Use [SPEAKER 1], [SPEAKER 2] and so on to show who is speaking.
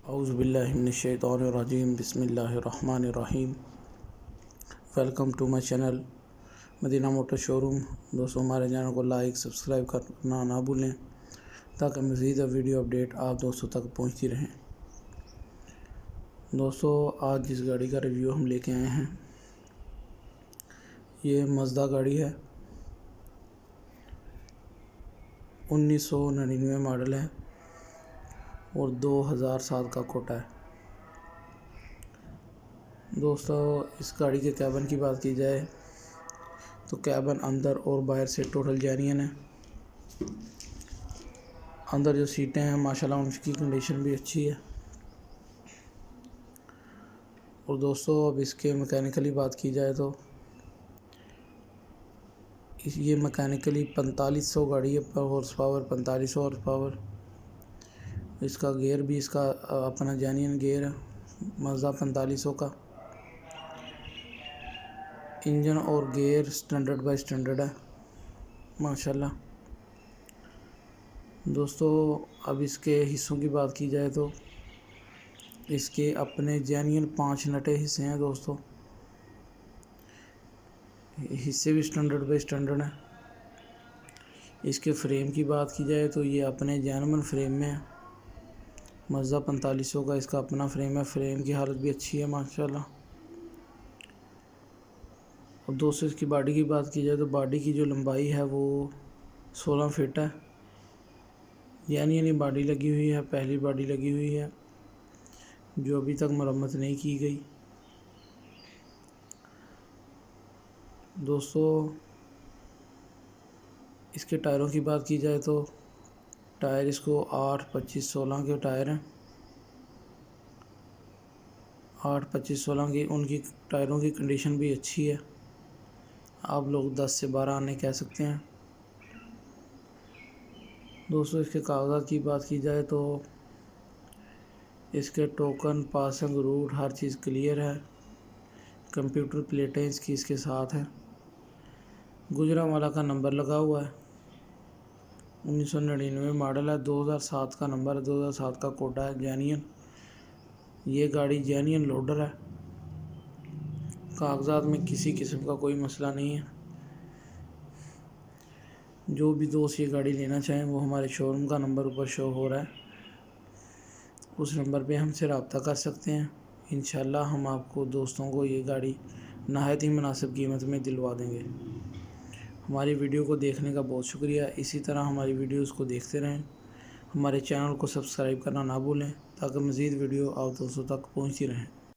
[SPEAKER 1] औज़ुबिल्लाहिमिनश्शैतानिर्रजीम बिस्मिल्लाहिर्रहमानिर्रहीम। Welcome to my channel Madina motor showroom. दोस्तों, हमारे चैनल को लाइक सब्सक्राइब करना ना भूलें ताकि मज़ीद वीडियो अपडेट आप दोस्तों तक पहुंचती रहें। दोस्तों, आज जिस गाड़ी का रिव्यू हम लेके आए हैं ये मज़दा गाड़ी है। 1999 मॉडल है और 2007 का कोटा है। दोस्तों, इस गाड़ी के कैबिन की बात की जाए तो कैबिन अंदर और बाहर से टोटल जेन्युइन है। अंदर जो सीटें हैं माशाल्लाह उनकी कंडीशन भी अच्छी है। और दोस्तों, अब इसके मैकेनिकली बात की जाए तो ये मैकेनिकली 4500 गाड़ी है, पर हॉर्स पावर 4500 हॉर्स पावर। इसका गियर भी इसका अपना जेन्युइन गियर है मज़दा 4500 का। इंजन और गियर स्टैंडर्ड बाय स्टैंडर्ड है माशाल्लाह। दोस्तों, अब इसके हिस्सों की बात की जाए तो इसके अपने जेन्युइन 5 नटे हिस्से हैं। दोस्तों, हिस्से भी स्टैंडर्ड बाय स्टैंडर्ड हैं। इसके फ्रेम की बात की जाए तो ये अपने जेन्युइन फ्रेम में है। मज़दा 4500 का इसका अपना फ्रेम है। फ्रेम की हालत भी अच्छी है माशाल्लाह। और दोस्तों, इसकी बॉडी की बात की जाए तो बॉडी की जो लंबाई है वो 16 फीट है। यानी बॉडी लगी हुई है, पहली बॉडी लगी हुई है जो अभी तक मरम्मत नहीं की गई। दोस्तों, इसके टायरों की बात की जाए तो टायर इसको 8, 25, 16 के टायर हैं। 8, 25, 16 की उनकी टायरों की कंडीशन भी अच्छी है। आप लोग 10 से 12 आने कह सकते हैं। दोस्तों, इसके कागजात की बात की जाए तो इसके टोकन पासिंग रूट हर चीज़ क्लियर है। कंप्यूटर प्लेटें इसकी इसके साथ हैं। गुजरांवाला का नंबर लगा हुआ है। 1999 मॉडल है। 2007 का नंबर है। 2007 का कोटा है जेन्युइन। ये गाड़ी जेन्युइन लोडर है। कागजात में किसी किस्म का कोई मसला नहीं है। जो भी दोस्त ये गाड़ी लेना चाहें वो हमारे शोरूम का नंबर ऊपर शो हो रहा है, उस नंबर पे हमसे रब्ता कर सकते हैं। इंशाल्लाह हम आपको दोस्तों को ये गाड़ी नहायत ही मुनासिब कीमत में दिलवा देंगे। हमारी वीडियो को देखने का बहुत शुक्रिया। इसी तरह हमारी वीडियोस को देखते रहें। हमारे चैनल को सब्सक्राइब करना ना भूलें ताकि मज़ीद वीडियो आप दोस्तों तक पहुंचती रहें।